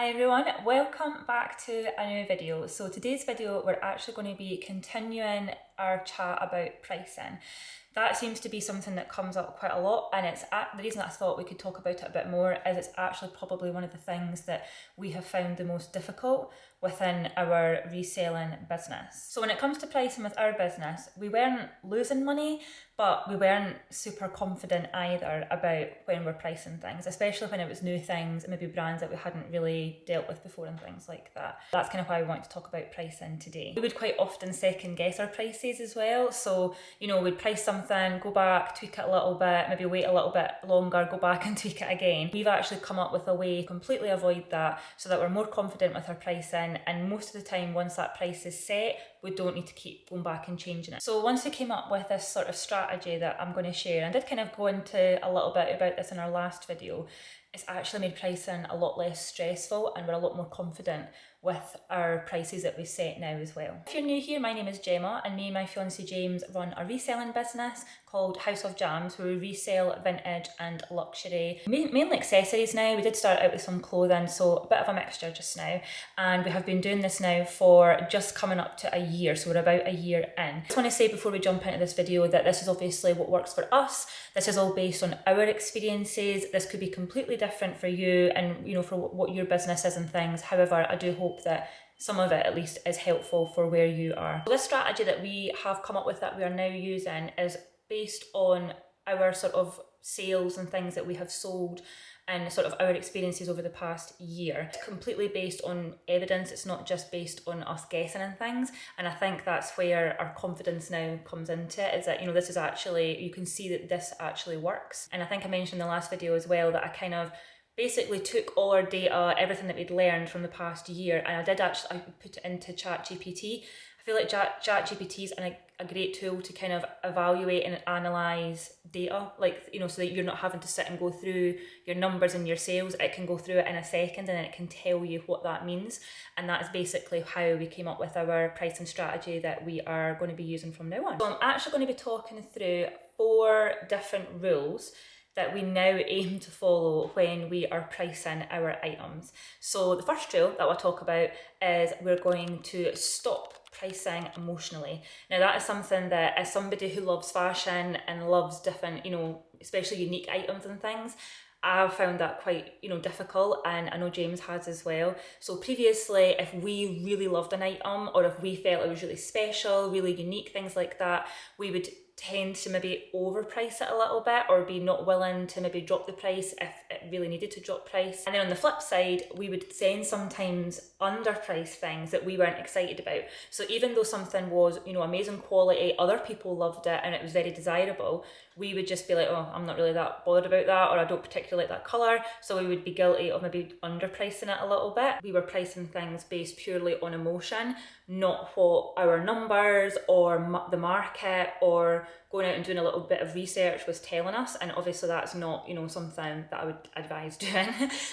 Hi everyone, welcome back to a new video. So today's video we're actually going to be continuing our chat about pricing. That seems to be something that comes up quite a lot, and the reason I thought we could talk about it a bit more is it's actually probably one of the things that we have found the most difficult within our reselling business. So when it comes to pricing with our business, we weren't losing money, but we weren't super confident either about when we're pricing things, especially when it was new things and maybe brands that we hadn't really dealt with before and things like that. That's kind of why we want to talk about pricing today. We would quite often second guess our prices as well. So, we'd price something, go back, tweak it a little bit, maybe wait a little bit longer, go back and tweak it again. We've actually come up with a way to completely avoid that so that we're more confident with our pricing, and most of the time once that price is set, we don't need to keep going back and changing it. So once we came up with this sort of strategy that I'm going to share, and I did kind of go into a little bit about this in our last video, it's actually made pricing a lot less stressful and we're a lot more confident with our prices that we set now as well. If you're new here, my name is Gemma, and me and my fiance James run a reselling business called House of Jams, where we resell vintage and luxury, mainly accessories now. We did start out with some clothing, so a bit of a mixture just now, and we have been doing this now for just coming up to a year, so we're about a year in. I just want to say before we jump into this video that this is obviously what works for us. This is all based on our experiences. This could be completely different for you and for what your business is and things. However, I do hope that some of it at least is helpful for where you are. So this strategy that we have come up with that we are now using is based on our sort of sales and things that we have sold and sort of our experiences over the past year. It's completely based on evidence. It's not just based on us guessing and things. And I think that's where our confidence now comes into it, is that, this is actually, you can see that this actually works. And I think I mentioned in the last video as well that I kind of basically took all our data, everything that we'd learned from the past year, and I put it into ChatGPT. I feel like ChatGPT is a great tool to kind of evaluate and analyse data, so that you're not having to sit and go through your numbers and your sales. It can go through it in a second and then it can tell you what that means. And that is basically how we came up with our pricing strategy that we are going to be using from now on. So I'm actually going to be talking through 4 different rules that we now aim to follow when we are pricing our items. So the first rule that we'll talk about is we're going to stop pricing emotionally. Now that is something that, as somebody who loves fashion and loves different, especially unique items and things, I've found that quite, difficult, and I know James has as well. So previously, if we really loved an item, or if we felt it was really special, really unique, things like that, we would tend to maybe overprice it a little bit, or be not willing to maybe drop the price if it really needed to drop price. And then on the flip side, we would then sometimes underprice things that we weren't excited about. So even though something was, amazing quality, other people loved it and it was very desirable, we would just be like, oh, I'm not really that bothered about that, or I don't particularly like that colour. So we would be guilty of maybe underpricing it a little bit. We were pricing things based purely on emotion, not what our numbers or the market or going out and doing a little bit of research was telling us. And obviously that's not, something that I would advise doing.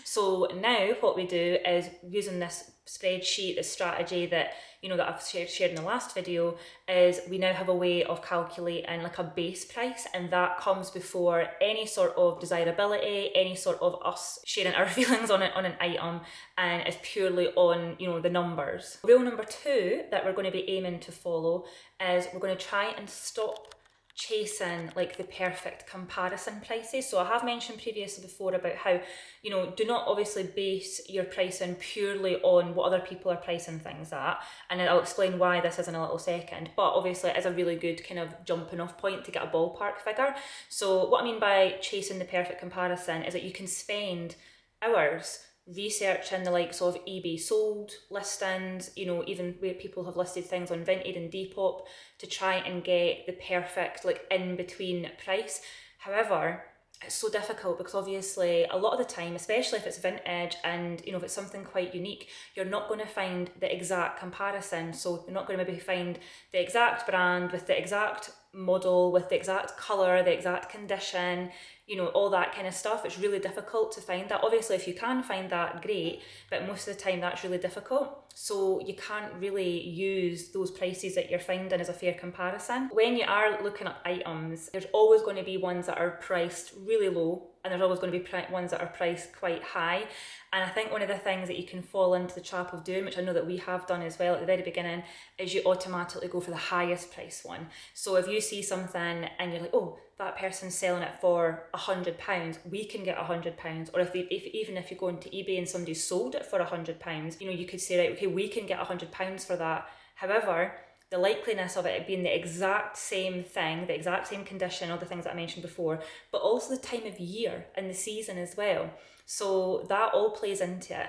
So now what we do is, using this spreadsheet, this strategy that, that I've shared in the last video, is we now have a way of calculating like a base price, and that comes before any sort of desirability, any sort of us sharing our feelings on an item, and it's purely on, the numbers. Rule number 2 that we're going to be aiming to follow is we're going to try and stop chasing like the perfect comparison prices. So I have mentioned previously before about how, do not obviously base your pricing purely on what other people are pricing things at, and I'll explain why this is in a little second, but obviously it is a really good kind of jumping off point to get a ballpark figure. So what I mean by chasing the perfect comparison is that you can spend hours researching the likes of eBay sold listings, even where people have listed things on Vinted and Depop, to try and get the perfect in between price. However, it's so difficult because obviously a lot of the time, especially if it's vintage and if it's something quite unique, you're not going to find the exact comparison. So you're not going to maybe find the exact brand with the exact model, with the exact colour, the exact condition. you know, all that kind of stuff. It's really difficult to find that. Obviously, if you can find that, great, but most of the time that's really difficult. So you can't really use those prices that you're finding as a fair comparison. When you are looking up items, there's always going to be ones that are priced really low, and there's always going to be ones that are priced quite high. And I think one of the things that you can fall into the trap of doing, which I know that we have done as well at the very beginning, is you automatically go for the highest price one. So if you see something and you're like, oh, that person's selling it for £100, we can get £100. Or even if you go into eBay and somebody sold it for £100, you know, you could say, right, okay, we can get £100 for that. However, the likeliness of it being the exact same thing, the exact same condition, all the things that I mentioned before, but also the time of year and the season as well. So that all plays into it,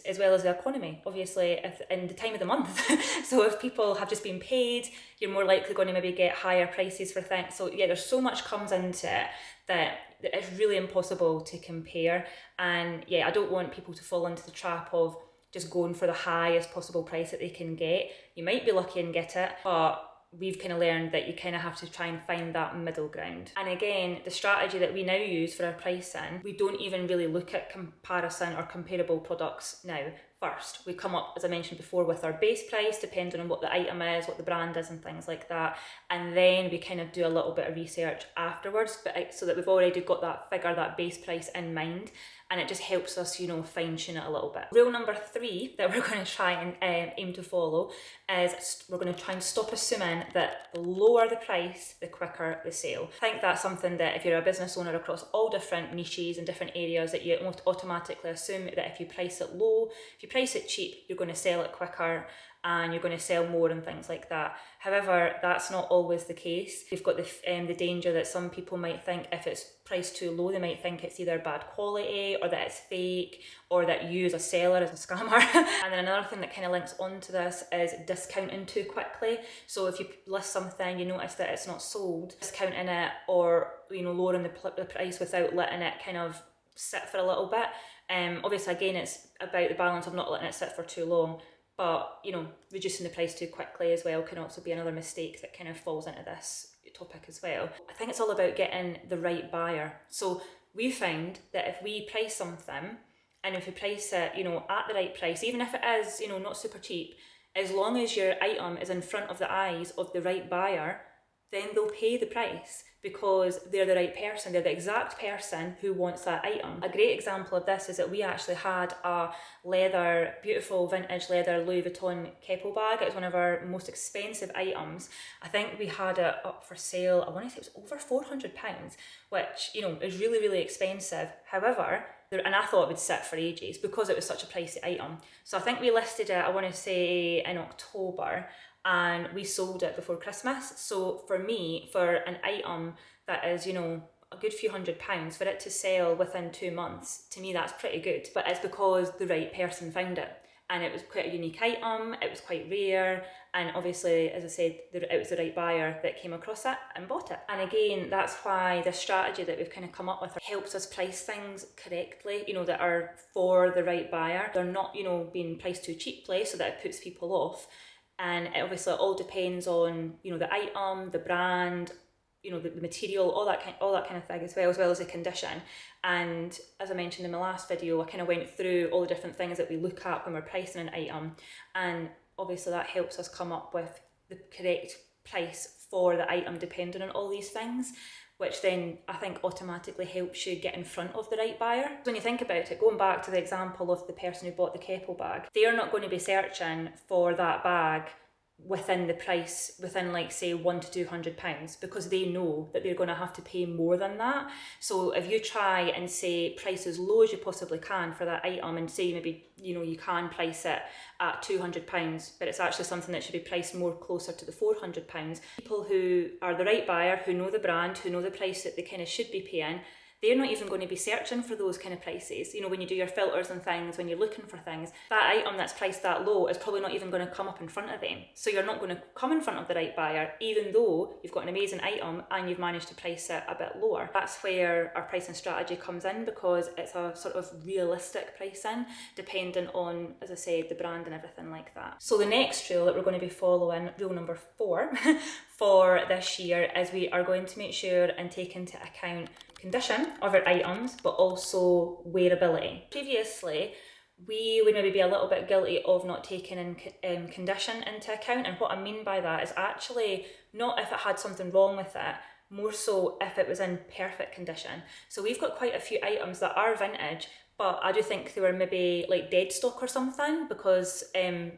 as well as the economy, obviously, in the time of the month. So if people have just been paid, you're more likely going to maybe get higher prices for things. So yeah, there's so much comes into it that it's really impossible to compare. And yeah, I don't want people to fall into the trap of just going for the highest possible price that they can get. You might be lucky and get it, but we've kind of learned that you kind of have to try and find that middle ground. And again, the strategy that we now use for our pricing, we don't even really look at comparison or comparable products now first. We come up, as I mentioned before, with our base price, depending on what the item is, what the brand is and things like that. And then we kind of do a little bit of research afterwards, but so that we've already got that figure, that base price in mind. And it just helps us, you know, fine tune it a little bit. Rule number 3 that we're going to try and aim to follow is we're going to try and stop assuming that the lower the price, the quicker the sale. I think that's something that if you're a business owner across all different niches and different areas, that you automatically assume that if you price it low, if you price it cheap, you're going to sell it quicker and you're going to sell more and things like that. However, that's not always the case. We've got the danger that some people might think if it's priced too low, they might think it's either bad quality or that it's fake or that you as a seller is a scammer. And then another thing that kind of links onto this is discounting too quickly. So if you list something, you notice that it's not sold, discounting it or, you know, lowering the price without letting it kind of sit for a little bit. Obviously, again, it's about the balance of not letting it sit for too long. But, you know, reducing the price too quickly as well can also be another mistake that kind of falls into this topic as well. I think it's all about getting the right buyer. So we found that if we price something, and if we price it, you know, at the right price, even if it is, you know, not super cheap, as long as your item is in front of the eyes of the right buyer, then they'll pay the price because they're the right person. They're the exact person who wants that item. A great example of this is that we actually had a leather, beautiful vintage leather Louis Vuitton Keppel bag. It was one of our most expensive items. I think we had it up for sale, I want to say it was over £400, which, you know, is really, really expensive. However, and I thought it would sit for ages because it was such a pricey item. So I think we listed it, I want to say in October, and we sold it before Christmas. So for me, for an item that is, you know, a good few £100, for it to sell within 2 months, to me that's pretty good. But it's because the right person found it. And it was quite a unique item, it was quite rare, and obviously, as I said, it was the right buyer that came across it and bought it. And again, that's why the strategy that we've kind of come up with helps us price things correctly, you know, that are for the right buyer. They're not, you know, being priced too cheaply so that it puts people off. And it obviously all depends on, you know, the item, the brand, you know, the material, all that kind of thing as well as the condition. And as I mentioned in my last video, I kind of went through all the different things that we look at when we're pricing an item, and obviously that helps us come up with the correct price for the item depending on all these things, which then I think automatically helps you get in front of the right buyer. When you think about it, going back to the example of the person who bought the Keppel bag, they're not going to be searching for that bag within the price, within like say £100 to £200, because they know that they're going to have to pay more than that. So if you try and say price as low as you possibly can for that item, and say maybe, you know, you can price it at £200, but it's actually something that should be priced more closer to the £400, people who are the right buyer, who know the brand, who know the price that they kind of should be paying, they're not even going to be searching for those kind of prices. You know, when you do your filters and things, when you're looking for things, that item that's priced that low is probably not even going to come up in front of them. So you're not going to come in front of the right buyer, even though you've got an amazing item and you've managed to price it a bit lower. That's where our pricing strategy comes in, because it's a sort of realistic pricing, depending on, as I said, the brand and everything like that. So the next rule that we're going to be following, rule number 4, for this year, is we are going to make sure and take into account condition of our items, but also wearability. Previously, we would maybe be a little bit guilty of not taking in condition into account, and what I mean by that is actually not if it had something wrong with it, more so if it was in perfect condition. So we've got quite a few items that are vintage, but I do think they were maybe like dead stock or something, because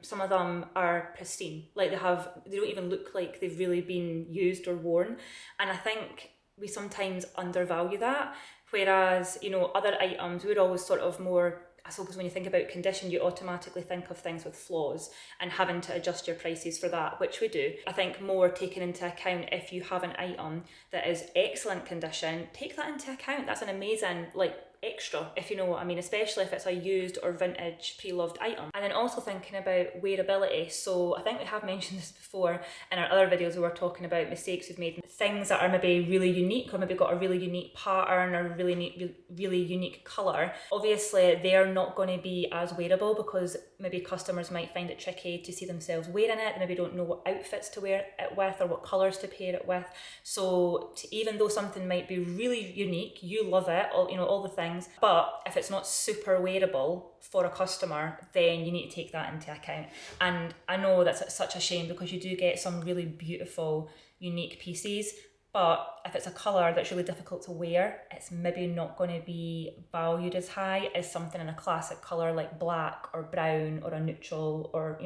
some of them are pristine. Like they don't even look like they've really been used or worn. And I think we sometimes undervalue that. Whereas, you know, other items, we're always sort of more, I suppose when you think about condition, you automatically think of things with flaws and having to adjust your prices for that, which we do. I think more taken into account if you have an item that is excellent condition, take that into account. That's an amazing, like, extra, if you know what I mean, especially if it's a used or vintage pre-loved item. And then also thinking about wearability. So I think we have mentioned this before in our other videos. We were talking about mistakes we've made, things that are maybe really unique, or maybe got a really unique pattern or really unique colour. Obviously they're not going to be as wearable, because maybe customers might find it tricky to see themselves wearing it. They maybe don't know what outfits to wear it with or what colours to pair it with. So even though something might be really unique, you love it, all the things, but if it's not super wearable for a customer, then you need to take that into account. And I know that's such a shame, because you do get some really beautiful, unique pieces, but if it's a colour that's really difficult to wear, it's maybe not going to be valued as high as something in a classic colour like black or brown or a neutral, or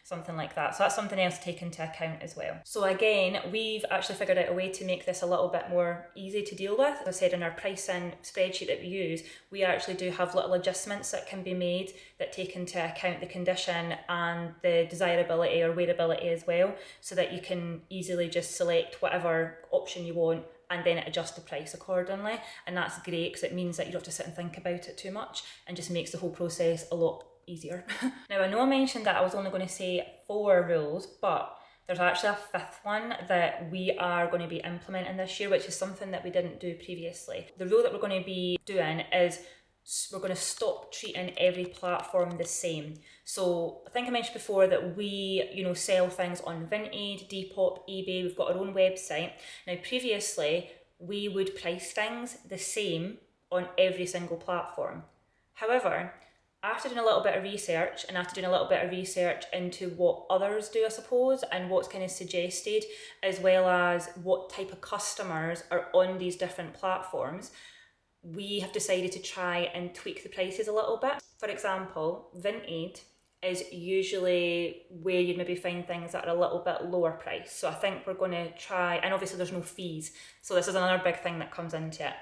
something like that. So that's something else to take into account as well. So again, we've actually figured out a way to make this a little bit more easy to deal with. As I said, in our pricing spreadsheet that we use, we actually do have little adjustments that can be made that take into account the condition and the desirability or wearability as well, so that you can easily just select whatever option you want and then adjust the price accordingly. And that's great, because it means that you don't have to sit and think about it too much, and just makes the whole process a lot easier. Now, I know I mentioned that I was only going to say 4 rules, but there's actually a 5th one that we are going to be implementing this year, which is something that we didn't do previously. The rule that we're going to be doing is we're going to stop treating every platform the same. So I think I mentioned before that we, sell things on Vinted, Depop, eBay. We've got our own website. Now, previously, we would price things the same on every single platform. However, after doing a little bit of research, and after doing a little bit of research into what others do, I suppose, and what's kind of suggested, as well as what type of customers are on these different platforms, we have decided to try and tweak the prices a little bit. For example, Vinted is usually where you'd maybe find things that are a little bit lower price. So I think we're going to try, and obviously there's no fees. So this is another big thing that comes into it.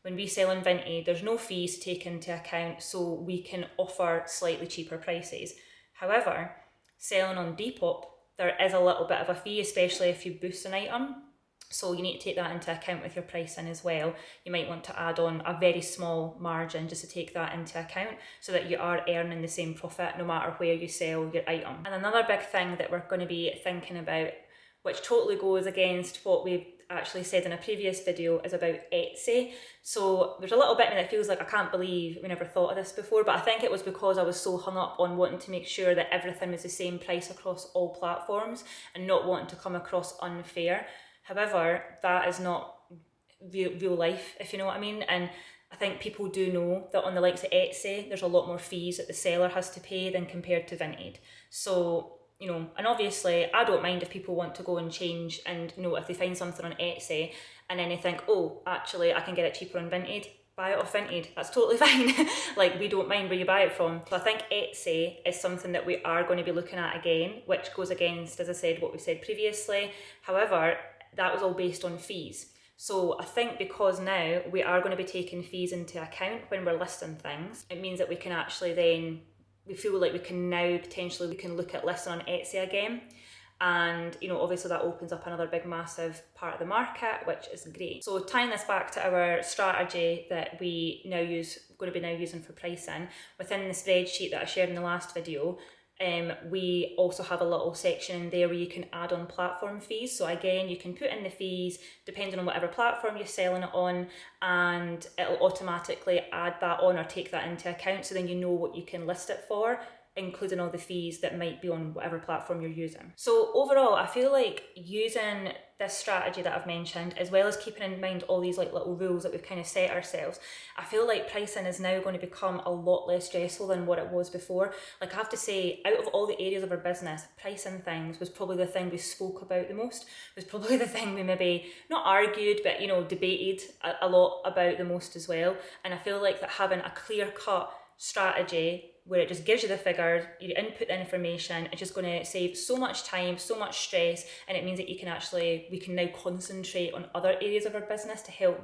When we sell on Vinted, there's no fees to take into account, so we can offer slightly cheaper prices. However, selling on Depop, there is a little bit of a fee, especially if you boost an item. So you need to take that into account with your pricing as well. You might want to add on a very small margin just to take that into account, so that you are earning the same profit no matter where you sell your item. And another big thing that we're going to be thinking about, which totally goes against what we've actually said in a previous video, is about Etsy. So there's a little bit of me that feels like I can't believe we never thought of this before, but I think it was because I was so hung up on wanting to make sure that everything was the same price across all platforms and not wanting to come across unfair. However, that is not real life, if you know what I mean. And I think people do know that on the likes of Etsy, there's a lot more fees that the seller has to pay than compared to Vinted. So, and obviously I don't mind if people want to go and change, and if they find something on Etsy and then they think, oh, actually I can get it cheaper on Vinted, buy it off Vinted. That's totally fine. Like, we don't mind where you buy it from. So I think Etsy is something that we are going to be looking at again, which goes against, as I said, what we said previously. However, that was all based on fees. So I think because now we are going to be taking fees into account when we're listing things, it means that we can actually then, we feel like we can now potentially, we can look at listing on Etsy again. And obviously that opens up another big massive part of the market, which is great. So tying this back to our strategy that we now going to be using for pricing, within the spreadsheet that I shared in the last video, we also have a little section in there where you can add on platform fees. So again, you can put in the fees depending on whatever platform you're selling it on, and it'll automatically add that on or take that into account, so then you know what you can list it for. including all the fees that might be on whatever platform you're using. So overall, I feel like using this strategy that I've mentioned, as well as keeping in mind all these like little rules that we've kind of set ourselves, I feel like pricing is now going to become a lot less stressful than what it was before. Like, I have to say, out of all the areas of our business, pricing things was probably the thing we spoke about the most, was probably the thing we maybe not argued, but debated a lot about the most as well. And I feel like that having a clear cut strategy where it just gives you the figures, you input the information, it's just going to save so much time, so much stress, and it means that we can now concentrate on other areas of our business to help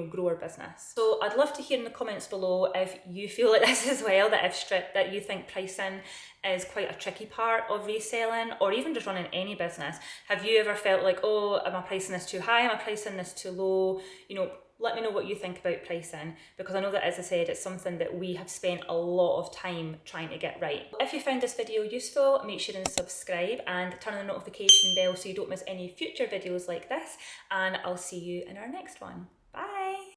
grow our business. So I'd love to hear in the comments below if you feel like this as well, that you think pricing is quite a tricky part of reselling, or even just running any business. Have you ever felt like, oh, am I pricing this too high? Am I pricing this too low? Let me know what you think about pricing, because I know that, as I said, it's something that we have spent a lot of time trying to get right. If you found this video useful, make sure and subscribe and turn on the notification bell so you don't miss any future videos like this, and I'll see you in our next one.